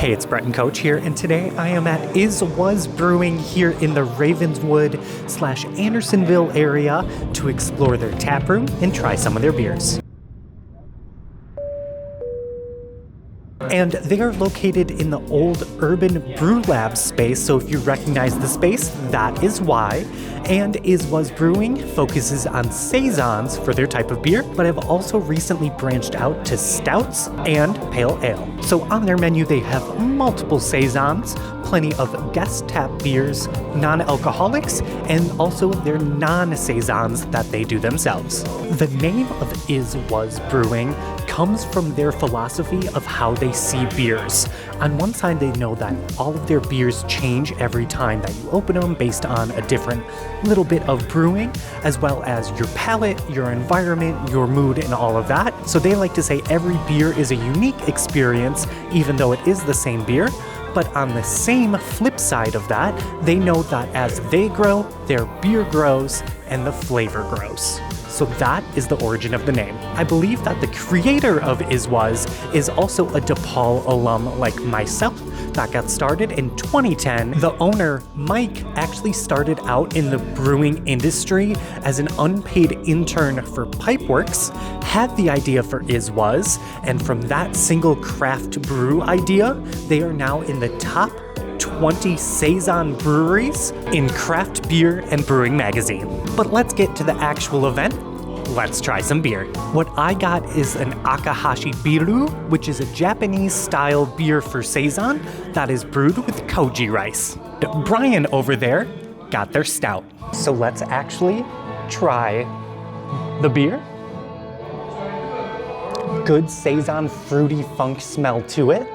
Hey, it's Brett and Coach here, and today I am at Was Brewing here in the Ravenswood/Andersonville area to explore their tap room and try some of their beers. And they are located in the old Urban Brew Lab space, so if you recognize the space, that is why. And Was Brewing focuses on saisons for their type of beer, but have also recently branched out to stouts and pale ale. So on their menu, they have multiple saisons, plenty of guest tap beers, non-alcoholics, and also their non-saisons that they do themselves. The name of Was Brewing comes from their philosophy of how they see beers. On one side, they know that all of their beers change every time that you open them based on a different little bit of brewing, as well as your palate, your environment, your mood, and all of that. So they like to say every beer is a unique experience, even though it is the same beer. But on the same flip side of that, they know that as they grow, their beer grows and the flavor grows. So that is the origin of the name. I believe that the creator of Was is also a DePaul alum like myself that got started in 2010. The owner, Mike, actually started out in the brewing industry as an unpaid intern for Pipeworks, had the idea for Was, and from that single craft brew idea, they are now in the top 20 saison breweries in Craft Beer and Brewing magazine. But let's get to the actual event. Let's try some beer. What I got is an Akahashi Biru, which is a Japanese-style beer for saison that is brewed with koji rice. Brian over there got their stout. So let's actually try the beer. Good saison fruity funk smell to it.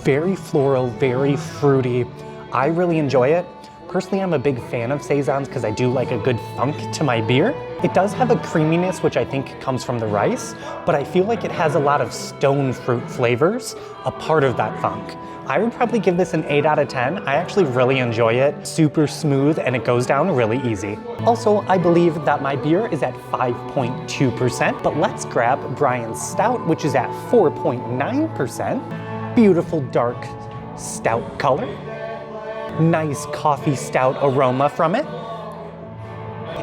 Very floral, very fruity. I really enjoy it. Personally, I'm a big fan of saisons because I do like a good funk to my beer. It does have a creaminess, which I think comes from the rice, but I feel like it has a lot of stone fruit flavors, a part of that funk. I would probably give this an 8 out of 10. I actually really enjoy it. Super smooth, and it goes down really easy. Also, I believe that my beer is at 5.2%, but let's grab Brian's stout, which is at 4.9%. Beautiful dark stout color. Nice coffee stout aroma from it.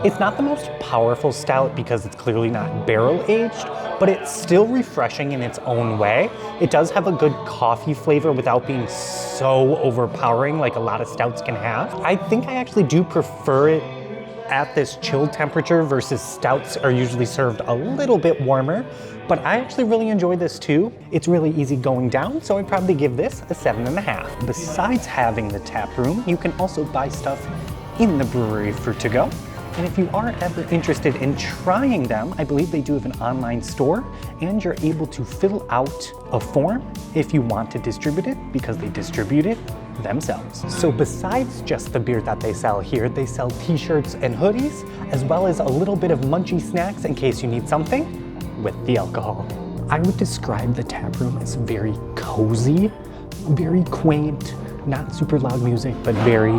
It's not the most powerful stout because it's clearly not barrel aged, but it's still refreshing in its own way. It does have a good coffee flavor without being so overpowering like a lot of stouts can have. I think I actually do prefer it at this chill temperature versus stouts are usually served a little bit warmer, but I actually really enjoy this too. It's really easy going down, so I'd probably give this a 7.5. Besides having the tap room, you can also buy stuff in the brewery for to go. And if you are ever interested in trying them, I believe they do have an online store, and you're able to fill out a form if you want to distribute it because they distribute it themselves. So besides just the beer that they sell here, they sell t-shirts and hoodies, as well as a little bit of munchy snacks in case you need something with the alcohol. I would describe the tap room as very cozy, very quaint, not super loud music, but very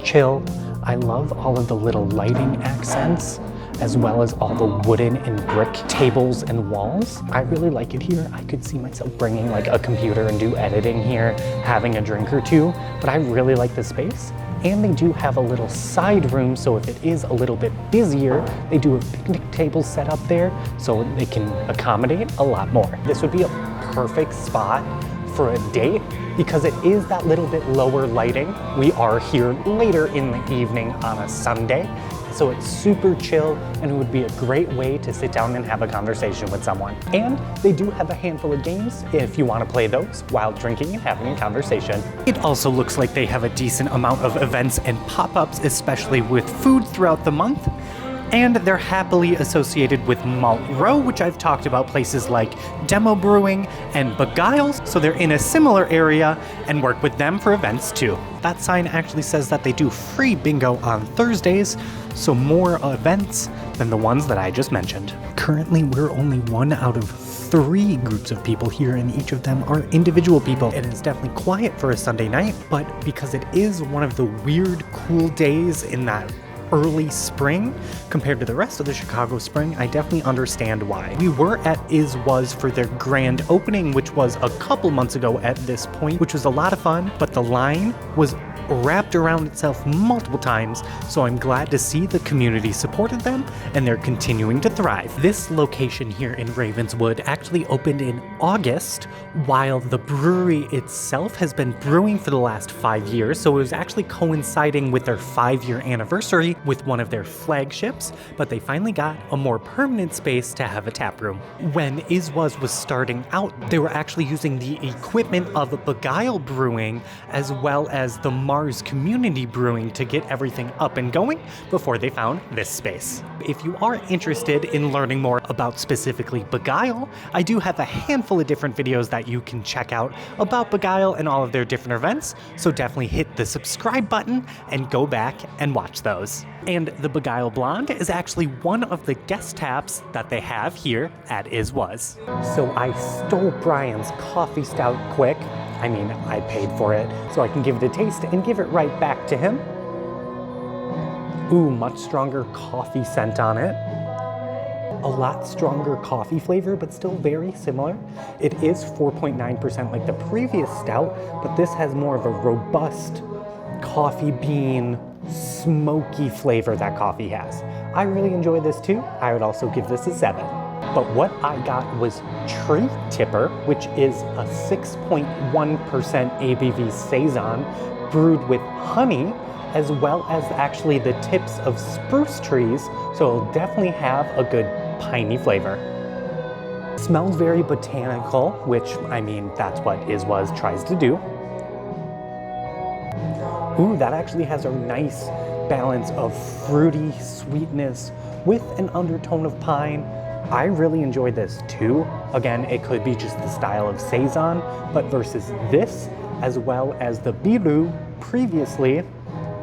chill. I love all of the little lighting accents, as well as all the wooden and brick tables and walls. I really like it here. I could see myself bringing like a computer and do editing here, having a drink or two, but I really like the space. And they do have a little side room, so if it is a little bit busier, they do have picnic tables set up there so they can accommodate a lot more. This would be a perfect spot for a date because it is that little bit lower lighting. We are here later in the evening on a Sunday, so it's super chill and it would be a great way to sit down and have a conversation with someone. And they do have a handful of games if you want to play those while drinking and having a conversation. It also looks like they have a decent amount of events and pop-ups, especially with food throughout the month. And they're happily associated with Malt Row, which I've talked about, places like Demo Brewing and Beguiles, so they're in a similar area and work with them for events too. That sign actually says that they do free bingo on Thursdays, so more events than the ones that I just mentioned. Currently, we're only 1 out of 3 groups of people here, and each of them are individual people. And it's definitely quiet for a Sunday night, but because it is one of the weird, cool days in that early spring compared to the rest of the Chicago spring, I definitely understand why. We were at Is Was for their grand opening, which was a couple months ago at this point, which was a lot of fun, but the line was wrapped around itself multiple times, so I'm glad to see the community supported them and they're continuing to thrive. This location here in Ravenswood actually opened in August, while the brewery itself has been brewing for the last 5 years, so it was actually coinciding with their 5-year anniversary with one of their flagships, but they finally got a more permanent space to have a tap room. When Is Was starting out, they were actually using the equipment of Beguile Brewing as well as the Mars Community Brewing to get everything up and going before they found this space. If you are interested in learning more about specifically Beguile, I do have a handful of different videos that you can check out about Beguile and all of their different events, so definitely hit the subscribe button and go back and watch those. And the Beguile Blonde is actually one of the guest taps that they have here at Is Was. So I stole Brian's coffee stout quick. I mean, I paid for it, so I can give it a taste and give it right back to him. Ooh, much stronger coffee scent on it. A lot stronger coffee flavor, but still very similar. It is 4.9% like the previous stout, but this has more of a robust coffee bean, smoky flavor that coffee has. I really enjoy this too. I would also give this a 7. But what I got was Tree Tipper, which is a 6.1% ABV Saison brewed with honey, as well as actually the tips of spruce trees, so it'll definitely have a good piney flavor. Smells very botanical, which, I mean, that's what Is Was tries to do. Ooh, that actually has a nice balance of fruity sweetness with an undertone of pine. I really enjoyed this too. Again, it could be just the style of Saison, but versus this, as well as the Biru previously,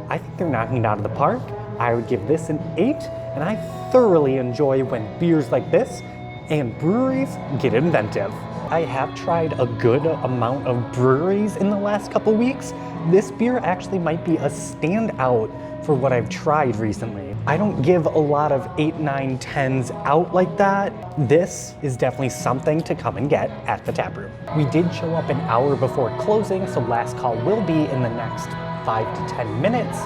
I think they're knocking it out of the park. I would give this an 8, and I thoroughly enjoy when beers like this and breweries get inventive. I have tried a good amount of breweries in the last couple weeks. This beer actually might be a standout for what I've tried recently. I don't give a lot of 8, 9, 10s out like that. This is definitely something to come and get at the taproom. We did show up an hour before closing, so last call will be in the next 5 to 10 minutes.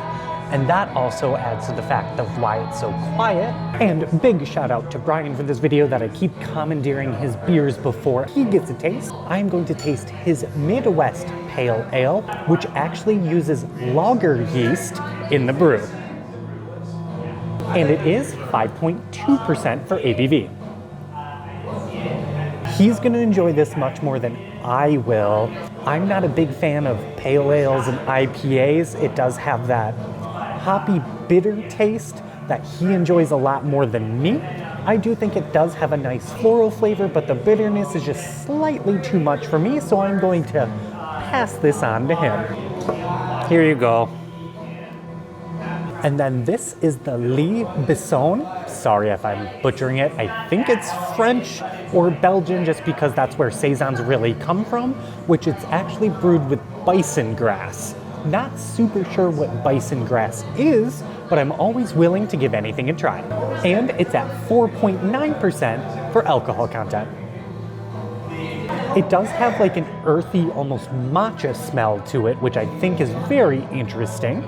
And that also adds to the fact of why it's so quiet. And big shout out to Brian for this video that I keep commandeering his beers before he gets a taste. I'm going to taste his Midwest Pale Ale, which actually uses lager yeast in the brew. And it is 5.2% for ABV. He's gonna enjoy this much more than I will. I'm not a big fan of pale ales and IPAs. It does have that hoppy, bitter taste that he enjoys a lot more than me. I do think it does have a nice floral flavor, but the bitterness is just slightly too much for me, so I'm going to pass this on to him. Here you go. And then this is the Lee Bisson. Sorry if I'm butchering it. I think it's French or Belgian, just because that's where Saisons really come from, which it's actually brewed with bison grass. Not super sure what bison grass is, but I'm always willing to give anything a try. And it's at 4.9% for alcohol content. It does have like an earthy, almost matcha smell to it, which I think is very interesting.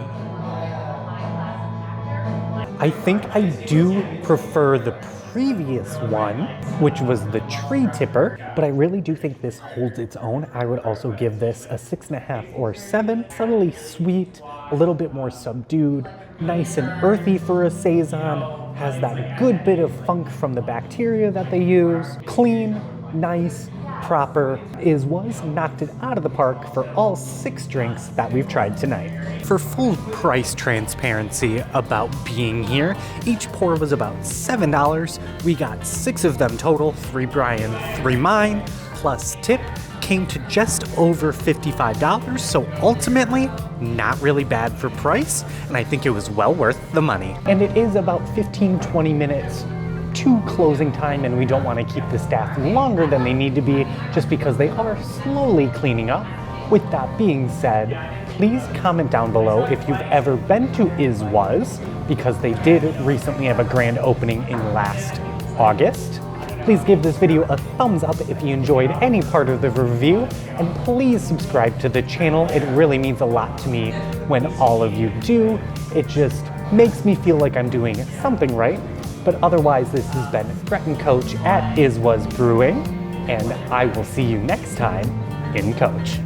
I think I do prefer the previous one, which was the Tree Tipper, but I really do think this holds its own. I would also give this a 6.5 or 7. Subtly sweet, a little bit more subdued, nice and earthy for a Saison, has that good bit of funk from the bacteria that they use, clean, nice, proper. Is Was knocked it out of the park for all 6 drinks that we've tried tonight. For full price transparency about being here, each pour was about $7. We got 6 of them total, 3 Brian, 3 mine, plus tip, came to just over $55, so ultimately not really bad for price, and I think it was well worth the money. And it is about 15-20 minutes to closing time, and we don't want to keep the staff longer than they need to be just because they are slowly cleaning up. With that being said, Please comment down below if you've ever been to Is Was, because they did recently have a grand opening in last August. Please give this video a thumbs up if you enjoyed any part of the review, and please subscribe to the channel. It really means a lot to me when all of you do. It just makes me feel like I'm doing something right. But otherwise, this has been Brett and Coach at Is Was Brewing, and I will see you next time in Coach.